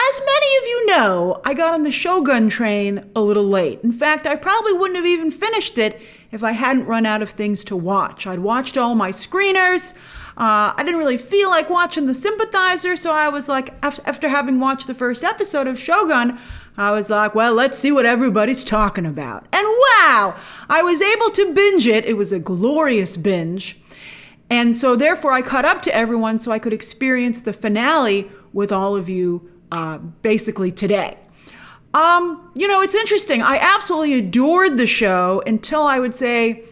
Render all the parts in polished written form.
as many of you know, I got on the Shogun train a little late. In fact, I probably wouldn't have even finished it if I hadn't run out of things to watch. I'd watched all my screeners. I didn't really feel like watching The Sympathizer, so I was like, after having watched the first episode of Shogun, I was like, well, let's see what everybody's talking about. And wow, I was able to binge it. It was a glorious binge. And so therefore I caught up to everyone so I could experience the finale with all of you basically today. It's interesting. I absolutely adored the show until I would say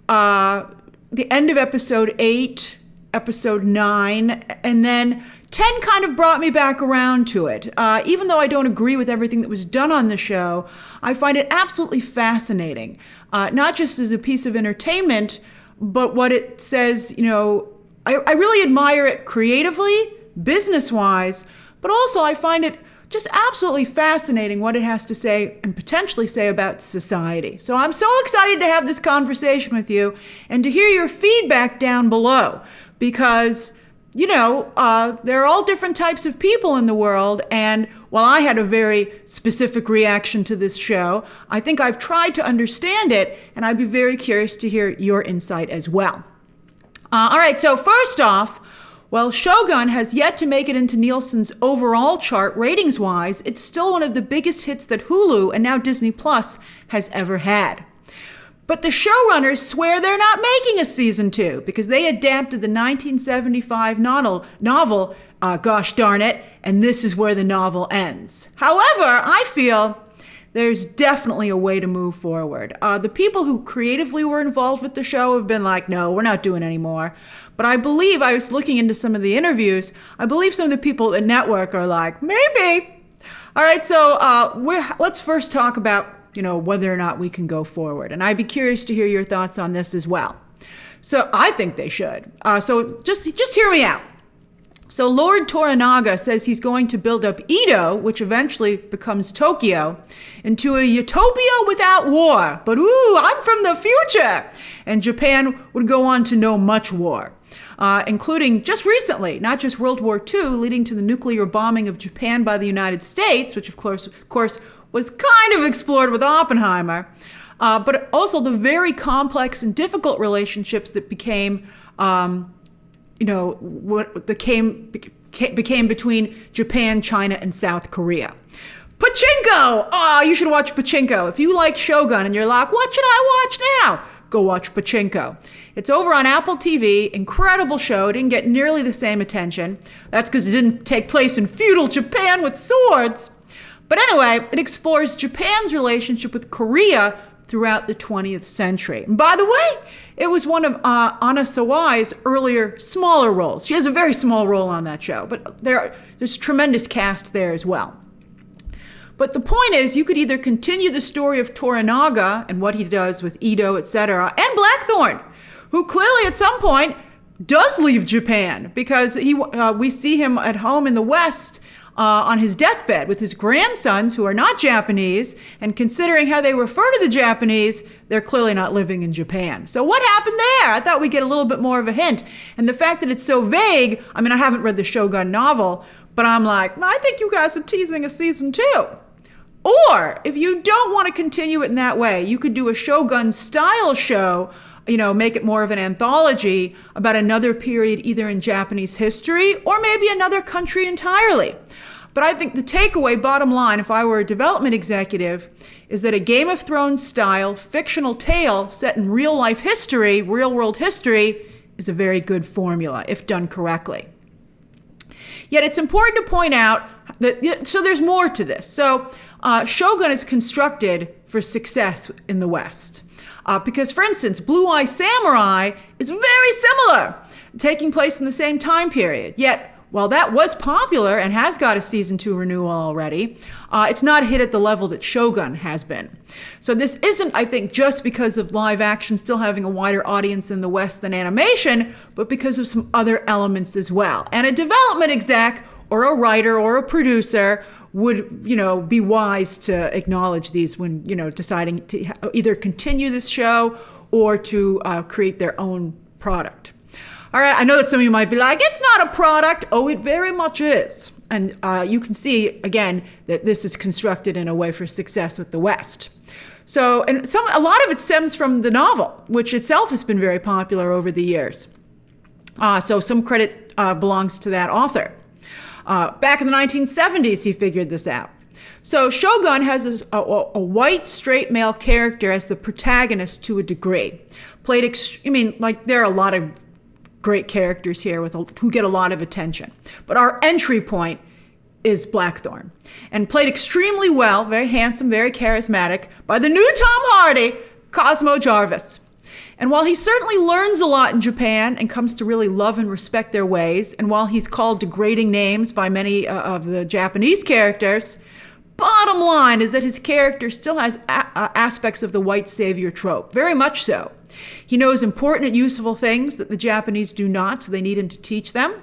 the end of episode 8, episode 9, and then 10 kind of brought me back around to it. Even though I don't agree with everything that was done on the show, I find it absolutely fascinating. Not just as a piece of entertainment, but what it says, I really admire it creatively, business-wise, but also I find it just absolutely fascinating what it has to say and potentially say about society. So I'm so excited to have this conversation with you and to hear your feedback down below because, there are all different types of people in the world. And while I had a very specific reaction to this show, I think I've tried to understand it, and I'd be very curious to hear your insight as well. All right, so first off, while Shogun has yet to make it into Nielsen's overall chart ratings-wise, it's still one of the biggest hits that Hulu and now Disney Plus has ever had. But the showrunners swear they're not making a season 2 because they adapted the 1975 novel, gosh darn it, and this is where the novel ends. However, I feel there's definitely a way to move forward. The people who creatively were involved with the show have been like, no, we're not doing any more. But I believe, I was looking into some of the interviews, I believe some of the people at the network are like, maybe. All right, so let's first talk about, whether or not we can go forward. And I'd be curious to hear your thoughts on this as well. So I think they should. So just hear me out. So Lord Toranaga says he's going to build up Edo, which eventually becomes Tokyo, into a utopia without war. But ooh, I'm from the future. And Japan would go on to know much war, including just recently, not just World War II, leading to the nuclear bombing of Japan by the United States, which of course was kind of explored with Oppenheimer, but also the very complex and difficult relationships that became became between Japan, China, and South Korea. Pachinko! Oh, you should watch Pachinko. If you like Shogun and you're like, what should I watch now? Go watch Pachinko. It's over on Apple TV. Incredible show. It didn't get nearly the same attention. That's because it didn't take place in feudal Japan with swords. But anyway, it explores Japan's relationship with Korea throughout the 20th century. And by the way, it was one of Anna Sawai's earlier smaller roles. She has a very small role on that show, but there's a tremendous cast there as well. But the point is, you could either continue the story of Toranaga and what he does with Edo, etc., and Blackthorne, who clearly at some point does leave Japan because we see him at home in the West on his deathbed with his grandsons who are not Japanese, and considering how they refer to the Japanese, they're clearly not living in Japan. So what happened there? I thought we'd get a little bit more of a hint. And the fact that it's so vague, I haven't read the Shogun novel, but I'm like, I think you guys are teasing a season 2. Or if you don't want to continue it in that way, you could do a Shogun style show, make it more of an anthology about another period either in Japanese history or maybe another country entirely. But I think the takeaway, bottom line, if I were a development executive, is that a Game of Thrones style fictional tale set in real life history, real world history, is a very good formula if done correctly. Yet it's important to point out that, so there's more to this. So Shogun is constructed for success in the West. Because, for instance, Blue Eye Samurai is very similar, taking place in the same time period. Yet, while that was popular and has got a season 2 renewal already, it's not hit at the level that Shogun has been. So this isn't, I think, just because of live action still having a wider audience in the West than animation, but because of some other elements as well. And a development exec or a writer or a producer would, be wise to acknowledge these when, deciding to either continue this show or to create their own product. All right, I know that some of you might be like, it's not a product. Oh, it very much is. And you can see, again, that this is constructed in a way for success with the West. So, and a lot of it stems from the novel, which itself has been very popular over the years. So some credit belongs to that author. Back in the 1970s, he figured this out. So Shogun has a white, straight male character as the protagonist to a degree. There are a lot of great characters here who get a lot of attention. But our entry point is Blackthorne. And played extremely well, very handsome, very charismatic, by the new Tom Hardy, Cosmo Jarvis. And while he certainly learns a lot in Japan and comes to really love and respect their ways, and while he's called degrading names by many of the Japanese characters, bottom line is that his character still has aspects of the white savior trope, very much so. He knows important and useful things that the Japanese do not, so they need him to teach them.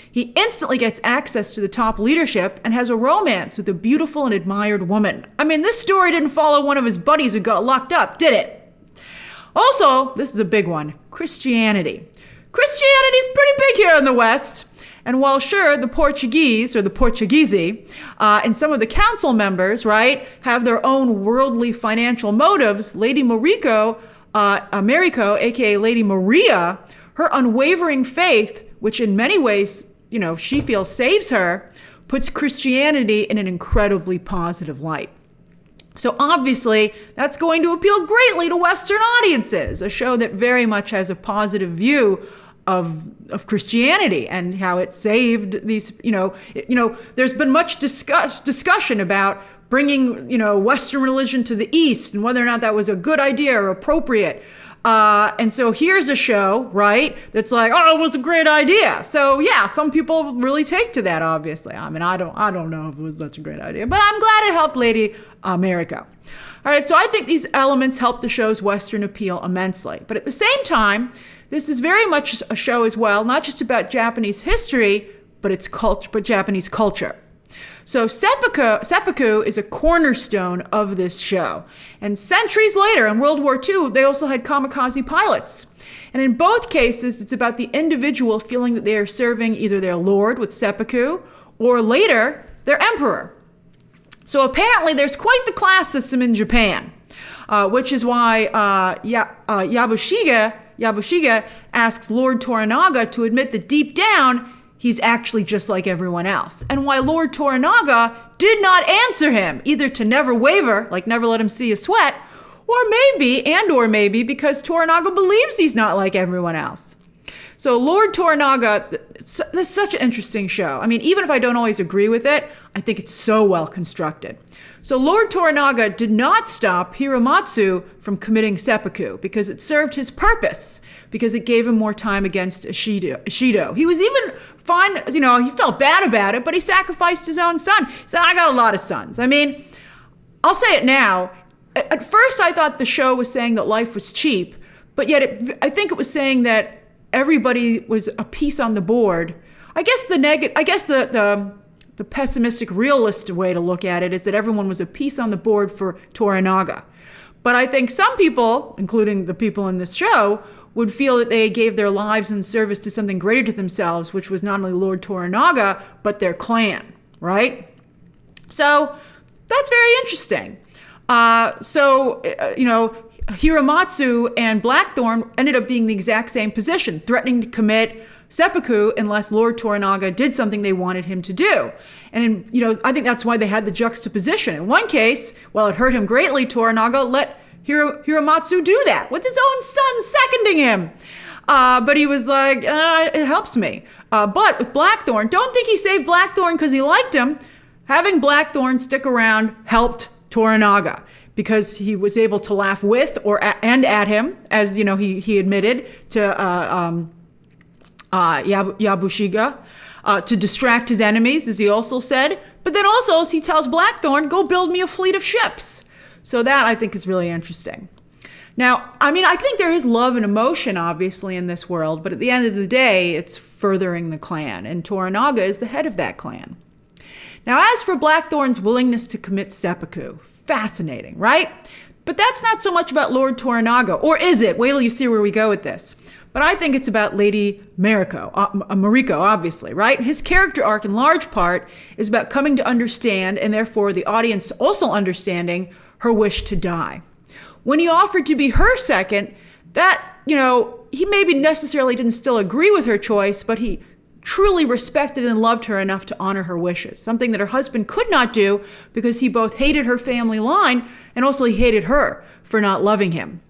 He instantly gets access to the top leadership and has a romance with a beautiful and admired woman. I mean, this story didn't follow one of his buddies who got locked up, did it? Also, this is a big one, Christianity. Christianity is pretty big here in the West. And while sure, the Portuguese, or the Portuguese, and some of the council members, right, have their own worldly financial motives, Lady Mariko, aka Lady Maria, her unwavering faith, which in many ways, she feels saves her, puts Christianity in an incredibly positive light. So obviously, that's going to appeal greatly to Western audiences, a show that very much has a positive view of Christianity and how it saved these, there's been much discussion about bringing, Western religion to the East and whether or not that was a good idea or appropriate. And so here's a show, right, that's like, oh, it was a great idea. So yeah, some people really take to that, obviously. I mean, I don't know if it was such a great idea, but I'm glad it helped Lady Mariko. All right, so I think these elements help the show's Western appeal immensely. But at the same time, this is very much a show as well, not just about Japanese history, but Japanese culture. So Seppuku is a cornerstone of this show. And centuries later, in World War II, they also had kamikaze pilots. And in both cases, it's about the individual feeling that they are serving either their lord with Seppuku, or later, their emperor. So apparently there's quite the class system in Japan, which is why Yabushige asks Lord Toranaga to admit that deep down, he's actually just like everyone else. And why Lord Toranaga did not answer him, either to never waver, like never let him see a sweat, or maybe because Toranaga believes he's not like everyone else. So Lord Toranaga, this is such an interesting show. I mean, even if I don't always agree with it, I think it's so well constructed. So Lord Toranaga did not stop Hiromatsu from committing seppuku because it served his purpose, because it gave him more time against Ishido. He was even fine, he felt bad about it, but he sacrificed his own son. He said, I got a lot of sons. I mean, I'll say it now. At first, I thought the show was saying that life was cheap, but yet I think it was saying that everybody was a piece on the board. I guess the pessimistic realist way to look at it is that everyone was a piece on the board for Toranaga. But I think some people, including the people in this show, would feel that they gave their lives in service to something greater to themselves, which was not only Lord Toranaga, but their clan, right? So that's very interesting. Hiromatsu and Blackthorne ended up being the exact same position, threatening to commit seppuku unless Lord Toranaga did something they wanted him to do. And I think that's why they had the juxtaposition. In one case, while it hurt him greatly, Toranaga let Hiromatsu do that with his own son seconding him. But he was like, it helps me. But with Blackthorne, don't think he saved Blackthorne because he liked him. Having Blackthorne stick around helped Toranaga, because he was able to laugh with and at him, as he admitted to Yabushige, to distract his enemies, as he also said. But then also, as he tells Blackthorne, go build me a fleet of ships. So that, I think, is really interesting. Now, I mean, I think there is love and emotion, obviously, in this world, but at the end of the day, it's furthering the clan, and Toranaga is the head of that clan. Now, as for Blackthorne's willingness to commit seppuku, fascinating, right? But that's not so much about Lord Toranaga, or is it? Wait till you see where we go with this. But I think it's about Lady Mariko, obviously, right? His character arc, in large part, is about coming to understand, and therefore the audience also understanding, her wish to die. When he offered to be her second, that, he maybe necessarily didn't still agree with her choice, but he truly respected and loved her enough to honor her wishes, something that her husband could not do because he both hated her family line and also he hated her for not loving him.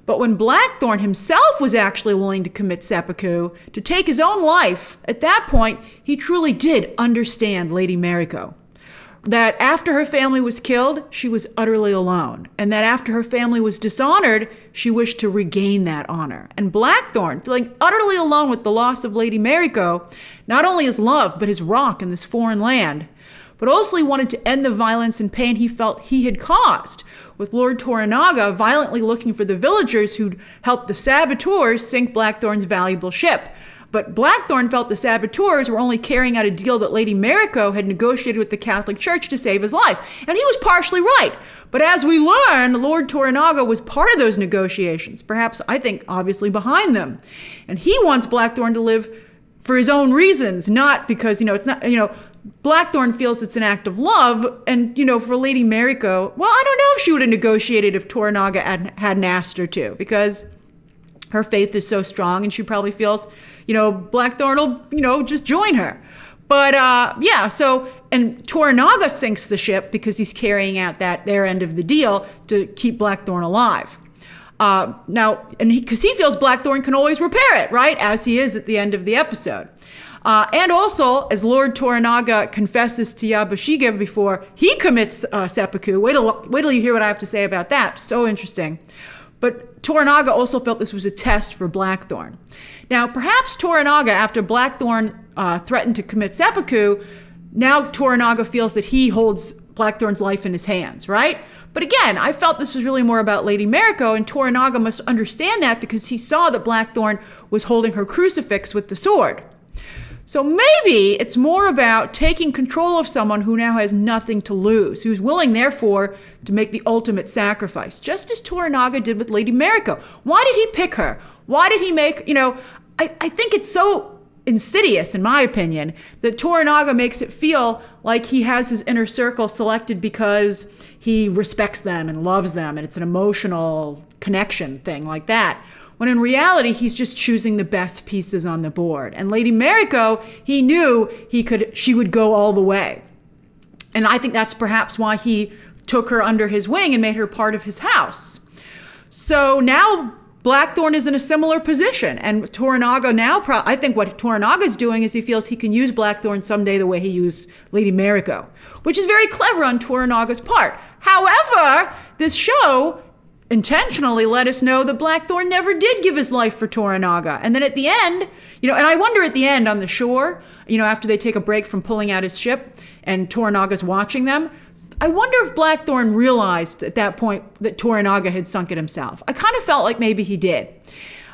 But when Blackthorne himself was actually willing to commit seppuku, to take his own life, at that point, he truly did understand Lady Mariko. That after her family was killed, she was utterly alone. And that after her family was dishonored, she wished to regain that honor. And Blackthorne, feeling utterly alone with the loss of Lady Mariko, not only his love, but his rock in this foreign land, but also he wanted to end the violence and pain he felt he had caused, with Lord Toranaga violently looking for the villagers who'd helped the saboteurs sink Blackthorne's valuable ship. But Blackthorne felt the saboteurs were only carrying out a deal that Lady Mariko had negotiated with the Catholic Church to save his life. And he was partially right. But as we learn, Lord Toranaga was part of those negotiations, perhaps, I think, obviously behind them. And he wants Blackthorne to live for his own reasons, not because, it's not, Blackthorne feels it's an act of love. And, for Lady Mariko, well, I don't know if she would have negotiated if Toranaga hadn't asked her to, because her faith is so strong and she probably feels, Blackthorne will, just join her. But and Toranaga sinks the ship because he's carrying out their end of the deal to keep Blackthorne alive. Because he feels Blackthorne can always repair it, right? As he is at the end of the episode. And also, as Lord Toranaga confesses to Yabushige before he commits seppuku, wait till you hear what I have to say about that. So interesting. But Toranaga also felt this was a test for Blackthorne. Now, perhaps Toranaga, after Blackthorne threatened to commit seppuku, now Toranaga feels that he holds Blackthorne's life in his hands, right? But again, I felt this was really more about Lady Mariko, and Toranaga must understand that because he saw that Blackthorne was holding her crucifix with the sword. So maybe it's more about taking control of someone who now has nothing to lose, who's willing, therefore, to make the ultimate sacrifice, just as Toranaga did with Lady Mariko. Why did he pick her? Why did he make, I think it's so insidious, in my opinion, that Toranaga makes it feel like he has his inner circle selected because he respects them and loves them, and it's an emotional connection thing like that. When in reality, he's just choosing the best pieces on the board. And Lady Mariko, he knew she would go all the way. And I think that's perhaps why he took her under his wing and made her part of his house. So now Blackthorne is in a similar position. And Toranaga now, I think what Toranaga's doing is he feels he can use Blackthorne someday the way he used Lady Mariko, which is very clever on Toranaga's part. However, this show intentionally let us know that Blackthorne never did give his life for Toranaga. And then at the end, and I wonder at the end on the shore, after they take a break from pulling out his ship and Toranaga's watching them, I wonder if Blackthorne realized at that point that Toranaga had sunk it himself. I kind of felt like maybe he did.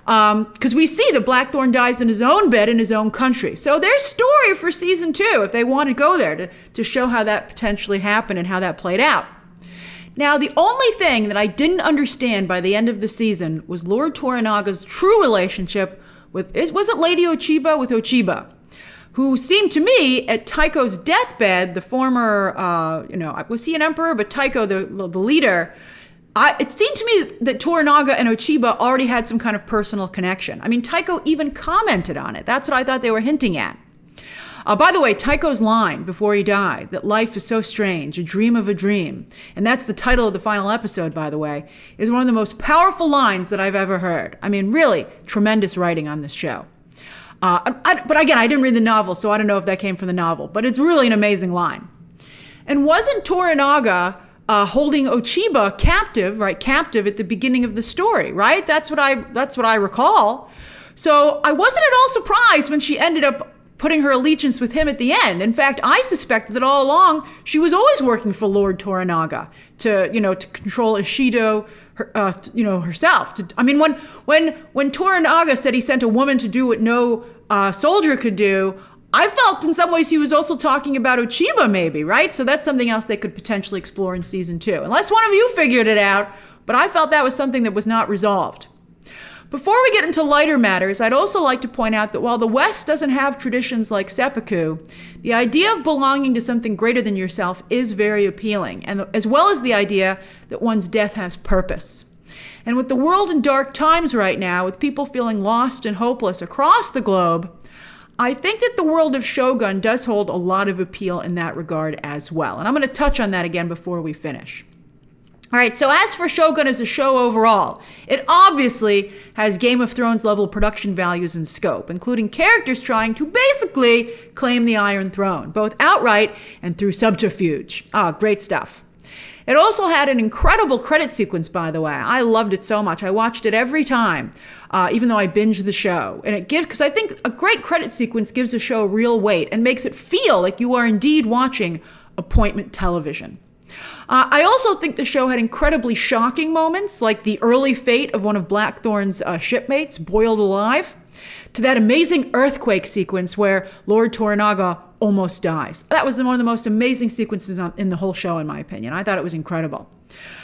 Because we see that Blackthorne dies in his own bed in his own country. So there's story for season 2 if they want to go there to show how that potentially happened and how that played out. Now, the only thing that I didn't understand by the end of the season was Lord Toranaga's true relationship with, was it Lady Ochiba? With Ochiba, who seemed to me at Taiko's deathbed, the former, was he an emperor? But Taiko, the leader, it seemed to me that Toranaga and Ochiba already had some kind of personal connection. I mean, Taiko even commented on it. That's what I thought they were hinting at. By the way, Taiko's line before he died, that life is so strange, a dream of a dream, and that's the title of the final episode, by the way, is one of the most powerful lines that I've ever heard. I mean, really tremendous writing on this show. But again, I didn't read the novel, so I don't know if that came from the novel, but it's really an amazing line. And wasn't Toranaga holding Ochiba captive at the beginning of the story, right? That's what I recall. So I wasn't at all surprised when she ended up putting her allegiance with him at the end. In fact, I suspected that all along she was always working for Lord Toranaga to control Ishido, herself. When Toranaga said he sent a woman to do what no soldier could do, I felt in some ways he was also talking about Ochiba, maybe, right? So that's something else they could potentially explore in season 2, unless one of you figured it out. But I felt that was something that was not resolved. Before we get into lighter matters, I'd also like to point out that while the West doesn't have traditions like seppuku, the idea of belonging to something greater than yourself is very appealing, and as well as the idea that one's death has purpose. And with the world in dark times right now, with people feeling lost and hopeless across the globe, I think that the world of Shogun does hold a lot of appeal in that regard as well. And I'm going to touch on that again before we finish. All right, so as for Shogun as a show overall, it obviously has Game of Thrones level production values and scope, including characters trying to basically claim the Iron Throne, both outright and through subterfuge. Great stuff. It also had an incredible credit sequence, by the way. I loved it so much. I watched it every time, even though I binged the show. And it gives, because I think a great credit sequence gives a show real weight and makes it feel like you are indeed watching appointment television. I also think the show had incredibly shocking moments, like the early fate of one of Blackthorne's shipmates, boiled alive, to that amazing earthquake sequence where Lord Toranaga almost dies. That was one of the most amazing sequences in the whole show, in my opinion. I thought it was incredible.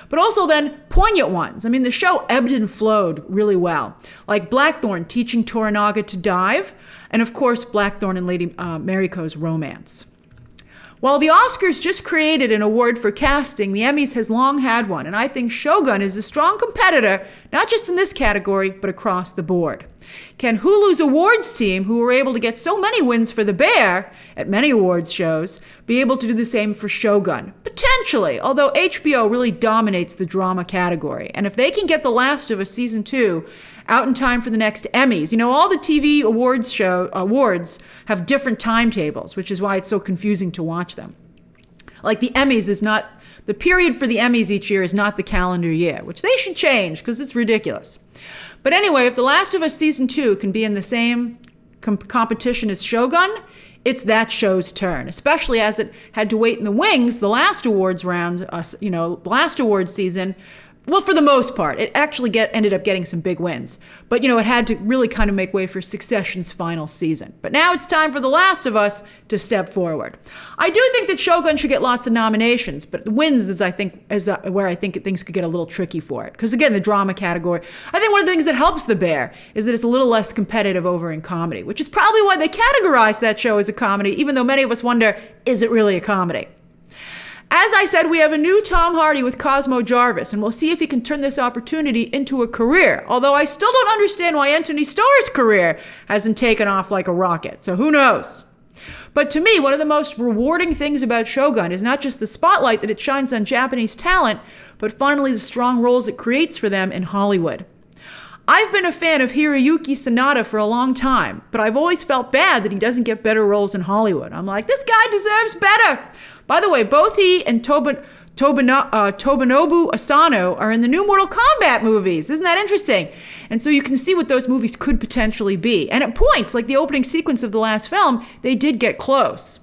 But also then poignant ones. I mean, the show ebbed and flowed really well, like Blackthorne teaching Toranaga to dive, and of course, Blackthorne and Lady Mariko's romance. While the Oscars just created an award for casting, the Emmys has long had one, and I think Shogun is a strong competitor, not just in this category, but across the board. Can Hulu's awards team, who were able to get so many wins for The Bear at many awards shows, be able to do the same for Shogun? Potentially, although HBO really dominates the drama category. And if they can get The Last of Us Season 2 out in time for the next Emmys, you know, all the TV awards have different timetables, which is why it's so confusing to watch them. Like the Emmys is not, the period for the Emmys each year is not the calendar year, which they should change because it's ridiculous. But anyway, if The Last of Us Season 2 can be in the same competition as Shogun, it's that show's turn, especially as it had to wait in the wings the last awards round, last awards season. Well, for the most part, it actually ended up getting some big wins. But, it had to really kind of make way for Succession's final season. But now it's time for The Last of Us to step forward. I do think that Shogun should get lots of nominations, but wins is where I think things could get a little tricky for it. Because again, the drama category, I think one of the things that helps The Bear is that it's a little less competitive over in comedy, which is probably why they categorize that show as a comedy, even though many of us wonder, is it really a comedy? As I said, we have a new Tom Hardy with Cosmo Jarvis, and we'll see if he can turn this opportunity into a career. Although I still don't understand why Anthony Starr's career hasn't taken off like a rocket, so who knows? But to me, one of the most rewarding things about Shogun is not just the spotlight that it shines on Japanese talent, but finally the strong roles it creates for them in Hollywood. I've been a fan of Hiroyuki Sanada for a long time, but I've always felt bad that he doesn't get better roles in Hollywood. I'm like, this guy deserves better. By the way, both he and Tadanobu Asano are in the new Mortal Kombat movies. Isn't that interesting? And so you can see what those movies could potentially be. And at points, like the opening sequence of the last film, they did get close.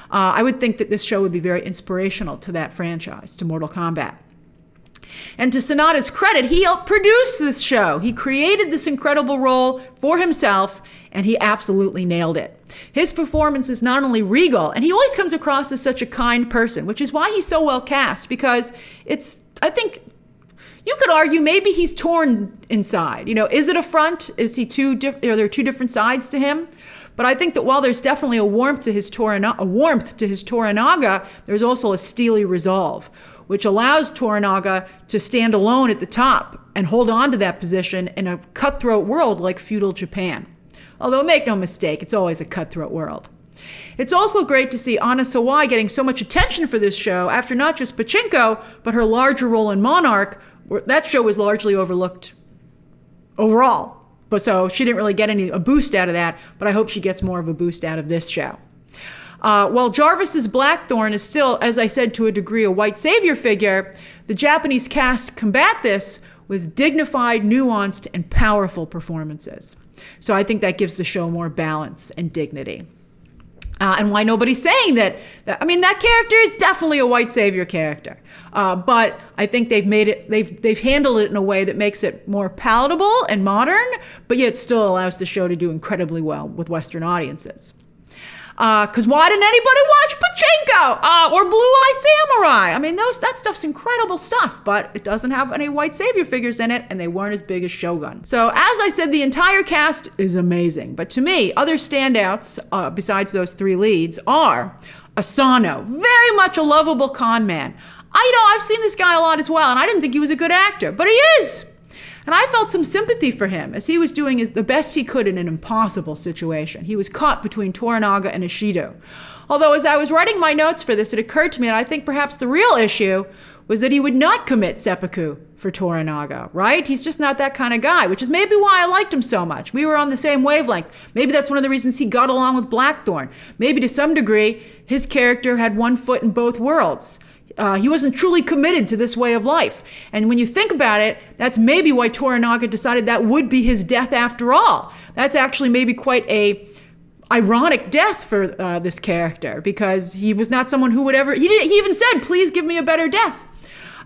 I would think that this show would be very inspirational to that franchise, to Mortal Kombat. And to Sanada's credit, he helped produce this show. He created this incredible role for himself, and he absolutely nailed it. His performance is not only regal, and he always comes across as such a kind person, which is why he's so well cast, because I think, you could argue maybe he's torn inside. Is it a front? Is he are there two different sides to him? But I think that while there's definitely a warmth to his Toranaga, there's also a steely resolve, which allows Toranaga to stand alone at the top and hold on to that position in a cutthroat world like feudal Japan. Although make no mistake, it's always a cutthroat world. It's also great to see Anna Sawai getting so much attention for this show after not just Pachinko, but her larger role in Monarch, where that show was largely overlooked overall. But so she didn't really get a boost out of that, but I hope she gets more of a boost out of this show. While Jarvis's Blackthorne is still, as I said, to a degree, a white savior figure, the Japanese cast combat this with dignified, nuanced, and powerful performances. So I think that gives the show more balance and dignity. And why nobody's saying that character is definitely a white savior character. But I think they've handled it in a way that makes it more palatable and modern, but yet still allows the show to do incredibly well with Western audiences. Because why didn't anybody watch Pachinko or Blue Eye Samurai? I mean, that stuff's incredible stuff, but it doesn't have any white savior figures in it, and they weren't as big as Shogun. So as I said, the entire cast is amazing. But to me, other standouts, besides those three leads, are Asano, very much a lovable con man. I've seen this guy a lot as well, and I didn't think he was a good actor, but he is. And I felt some sympathy for him as he was doing the best he could in an impossible situation. He was caught between Toranaga and Ishido. Although as I was writing my notes for this, it occurred to me that I think perhaps the real issue was that he would not commit seppuku for Toranaga, right? He's just not that kind of guy, which is maybe why I liked him so much. We were on the same wavelength. Maybe that's one of the reasons he got along with Blackthorne. Maybe to some degree, his character had one foot in both worlds. He wasn't truly committed to this way of life. And when you think about it, that's maybe why Toranaga decided that would be his death after all. That's actually maybe quite a ironic death for this character, because he was not someone who would ever, he even said, please give me a better death.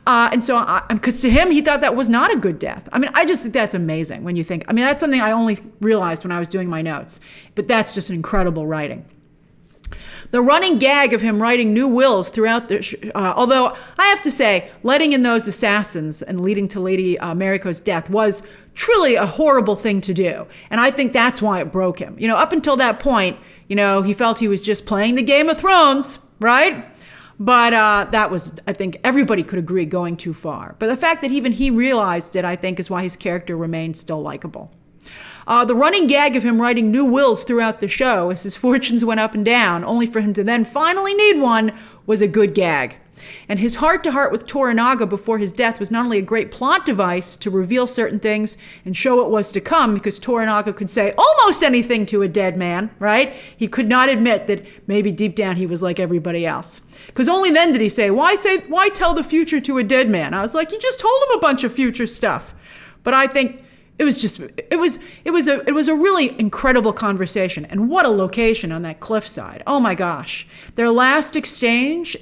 And so, because to him, he thought that was not a good death. I mean, I just think that's amazing when you think, I mean, that's something I only realized when I was doing my notes, but that's just an incredible writing. The running gag of him writing new wills throughout the, although I have to say, letting in those assassins and leading to Lady Mariko's death was truly a horrible thing to do. And I think that's why it broke him. You know, up until that point, you know, he felt he was just playing the Game of Thrones, right? But that was, I think everybody could agree, going too far. But the fact that even he realized it, I think, is why his character remained still likable. The running gag of him writing new wills throughout the show as his fortunes went up and down, only for him to then finally need one, was a good gag. And his heart-to-heart with Toranaga before his death was not only a great plot device to reveal certain things and show what was to come, because Toranaga could say almost anything to a dead man, right? He could not admit that maybe deep down he was like everybody else. Because only then did he say, why tell the future to a dead man? I was like, you just told him a bunch of future stuff. But I think it was a really incredible conversation, and what a location on that cliffside. Oh my gosh. Their last exchange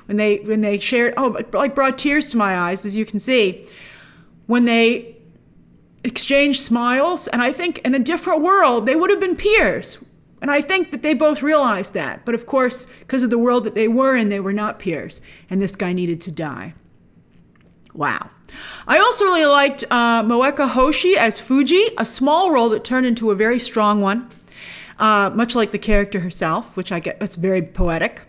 when they shared, it like brought tears to my eyes, as you can see, when they exchanged smiles, and I think in a different world they would have been peers. And I think that they both realized that. But of course, because of the world that they were in, they were not peers, and this guy needed to die. Wow. I also really liked Moeka Hoshi as Fuji, a small role that turned into a very strong one, much like the character herself, which I get, that's very poetic.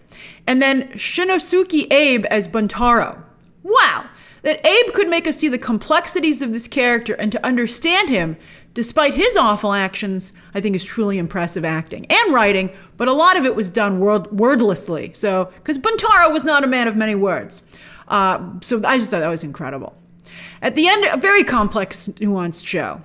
And then Shinosuke Abe as Buntaro. Wow! That Abe could make us see the complexities of this character and to understand him, despite his awful actions, I think is truly impressive acting and writing, but a lot of it was done wordlessly. So, because Buntaro was not a man of many words. So I just thought that was incredible. At the end, a very complex, nuanced show.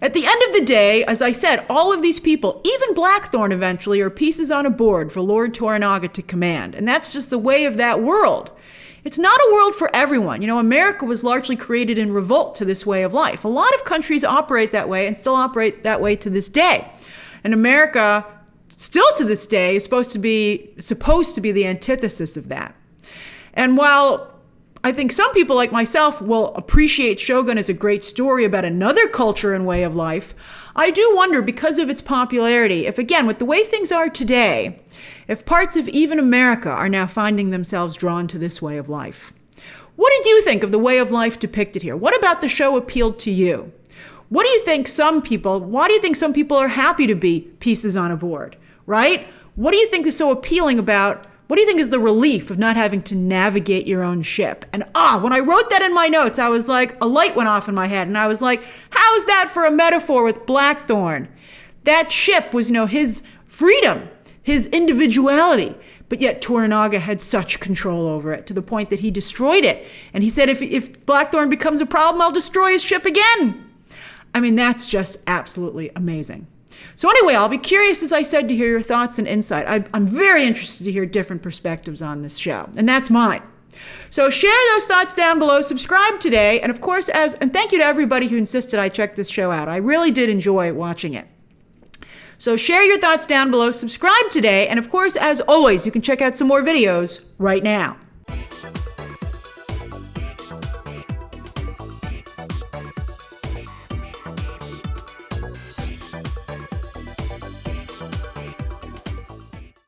At the end of the day, as I said, all of these people, even Blackthorne eventually, are pieces on a board for Lord Toranaga to command. And that's just the way of that world. It's not a world for everyone. You know, America was largely created in revolt to this way of life. A lot of countries operate that way and still operate that way to this day. And America, still to this day, is supposed to be the antithesis of that. And while I think some people like myself will appreciate Shogun as a great story about another culture and way of life, I do wonder, because of its popularity, if again, with the way things are today, if parts of even America are now finding themselves drawn to this way of life. What did you think of the way of life depicted here? What about the show appealed to you? Why do you think some people are happy to be pieces on a board, right? What do you think is so appealing about, what do you think is the relief of not having to navigate your own ship? And when I wrote that in my notes, I was like, a light went off in my head, and I was like, how is that for a metaphor with Blackthorne? That ship was, his freedom, his individuality, but yet Toranaga had such control over it to the point that he destroyed it. And he said, if Blackthorne becomes a problem, I'll destroy his ship again. I mean, that's just absolutely amazing. So anyway, I'll be curious, as I said, to hear your thoughts and insight. I'm very interested to hear different perspectives on this show, and that's mine. So share those thoughts down below, subscribe today, and of course, and thank you to everybody who insisted I check this show out. I really did enjoy watching it. So share your thoughts down below, subscribe today, and of course, as always, you can check out some more videos right now.